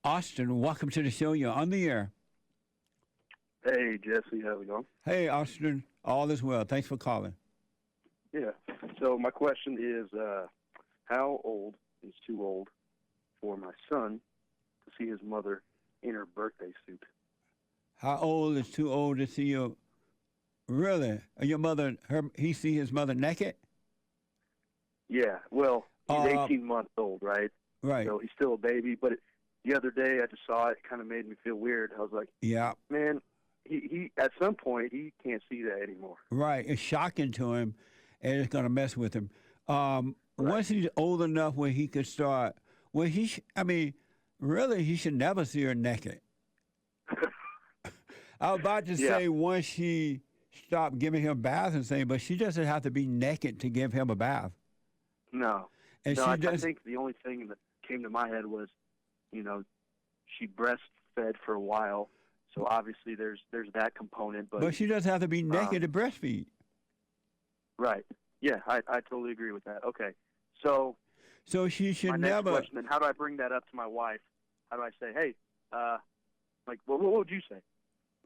Austin, welcome to the show. You're on the air. Hey, Jesse, how's it going? Hey, Austin, all is well. Thanks for calling. Yeah. So my question is, how old is too old for my son to see his mother in her birthday suit? How old is too old to see your, really? Your mother, he see his mother naked? Yeah. Well, he's 18 months old, right? Right. So he's still a baby. But the other day I just saw it. It kind of made me feel weird. I was like, Yeah. man, he at some point he can't see that anymore. Right. It's shocking to him, and it's going to mess with him. Once he's old enough where he could start, well, really, he should never see her naked. I was about to say once she stopped giving him baths and saying, but she doesn't have to be naked to give him a bath. No. And I think the only thing that came to my head was, she breastfed for a while, so obviously there's that component. But she doesn't have to be naked to breastfeed. Right. Yeah, I totally agree with that. Okay. So she should my never. Next question, then how do I bring that up to my wife? How do I say, hey, what would you say?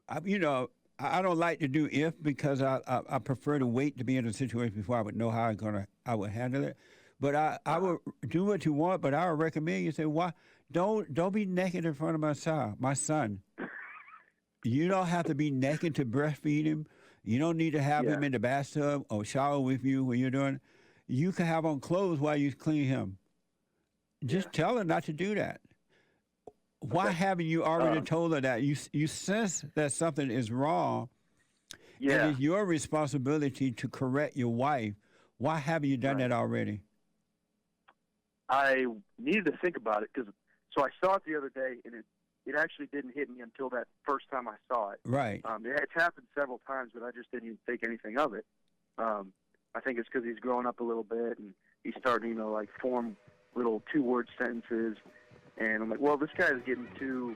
I don't like to do if because I prefer to wait to be in a situation before I would know how I would handle it. But I would do what you want, but I would recommend you say, why don't be naked in front of my son. You don't have to be naked to breastfeed him. You don't need to have him in the bathtub or shower with you when you're doing it. You can have on clothes while you clean him. Just tell her not to do that. Why haven't you already told her that? You sense that something is wrong. Yeah. And it's your responsibility to correct your wife. Why haven't you done that already? I needed to think about it so I saw it the other day, and it actually didn't hit me until that first time I saw it. Right. It's happened several times, but I just didn't even think anything of it. I think it's because he's growing up a little bit, and he's starting, form little two-word sentences. And I'm like, well, this guy is getting too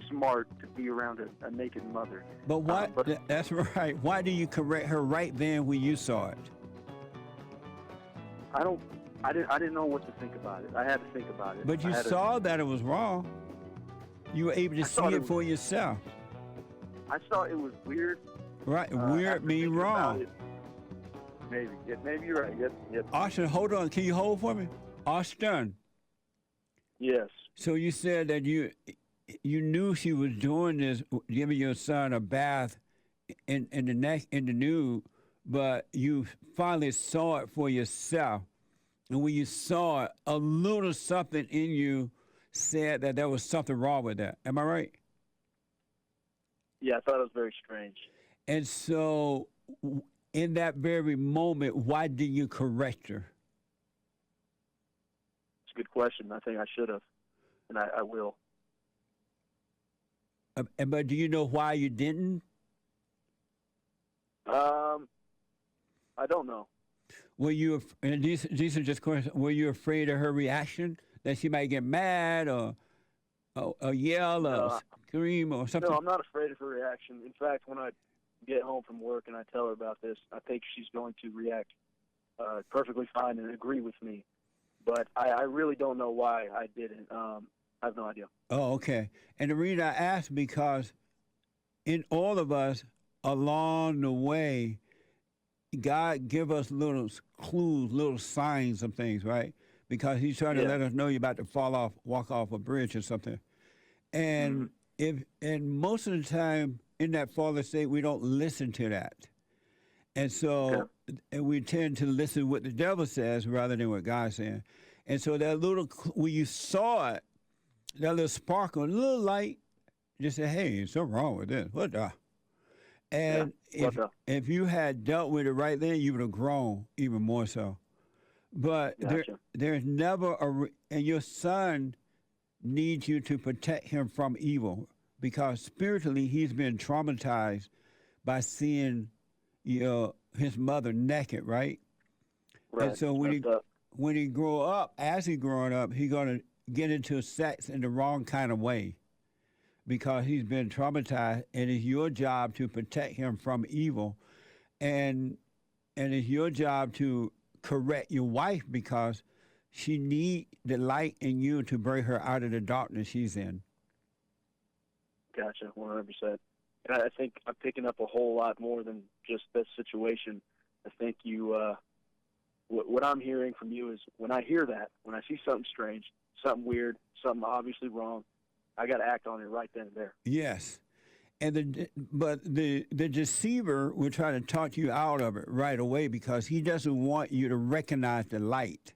smart to be around a naked mother. But what? That's right. Why do you correct her right then when you saw it? I didn't know what to think about it. I had to think about it. But you saw that it was wrong. You were able to see it for yourself. I saw it was weird. Right. Weird means wrong. Maybe. Yeah, maybe you're right. Yep. Austin, hold on. Can you hold for me? Austin. Yes. So you said that you knew she was doing this, giving your son a bath in the nude, but you finally saw it for yourself. And when you saw it, a little something in you said that there was something wrong with that. Am I right? Yeah, I thought it was very strange. And so in that very moment, why didn't you correct her? It's a good question. I think I should have, and I will. But do you know why you didn't? I don't know. Were you, and these are just questions, were you afraid of her reaction? That she might get mad or yell or scream or something? No, I'm not afraid of her reaction. In fact, when I get home from work and I tell her about this, I think she's going to react perfectly fine and agree with me. But I really don't know why I didn't. I have no idea. Oh, okay. And the reason I ask because in all of us along the way, God give us little clues, little signs of things, right? Because he's trying to let us know you're about to walk off a bridge or something. And most of the time in that fallen state, we don't listen to that. And so and we tend to listen what the devil says rather than what God's saying. And so that little, when you saw it, that little sparkle, a little light, just say, hey, there's something wrong with this. What the? And if you had dealt with it right then, you would have grown even more so. But there's never and your son needs you to protect him from evil because spiritually he's been traumatized by seeing his mother naked, right? Right. And so when he grow up, as he's growing up, he's going to get into sex in the wrong kind of way because he's been traumatized, and it's your job to protect him from evil, and it's your job to correct your wife because she need the light in you to bring her out of the darkness she's in. Gotcha, 100%. And I think I'm picking up a whole lot more than just this situation. I think you, what I'm hearing from you is when I hear that, when I see something strange, something weird, something obviously wrong, I got to act on it right then and there. Yes. And the deceiver will try to talk you out of it right away because he doesn't want you to recognize the light.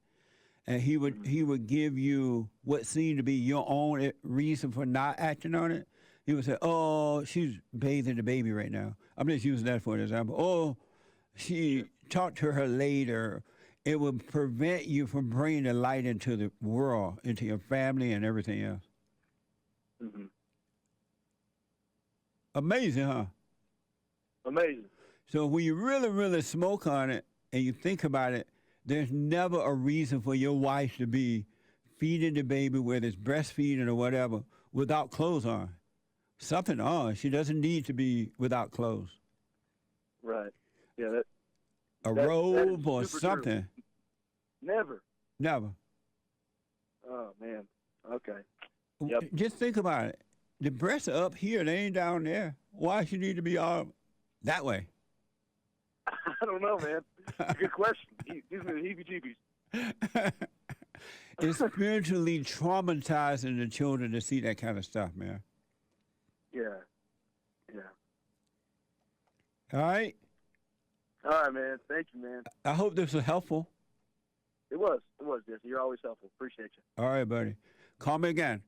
And he would give you what seemed to be your own reason for not acting on it. He would say, "Oh, she's bathing the baby right now." I'm just using that for an example. "Oh, she talked to her later." It would prevent you from bringing the light into the world, into your family and everything else. Mm-hmm. Amazing, huh? Amazing. So when you really, really smoke on it and you think about it, there's never a reason for your wife to be feeding the baby, whether it's breastfeeding or whatever, without clothes on. Something on. She doesn't need to be without clothes. Right. Yeah. A robe or something. True. Never. Never. Oh, man. Okay. Yep. Just think about it. The breasts are up here. They ain't down there. Why she need to be all that way? I don't know, man. Good question. Gives me the heebie-jeebies. It's spiritually traumatizing the children to see that kind of stuff, man. Yeah. Yeah. All right? All right, man. Thank you, man. I hope this was helpful. It was, Jesse. You're always helpful. Appreciate you. All right, buddy. Call me again.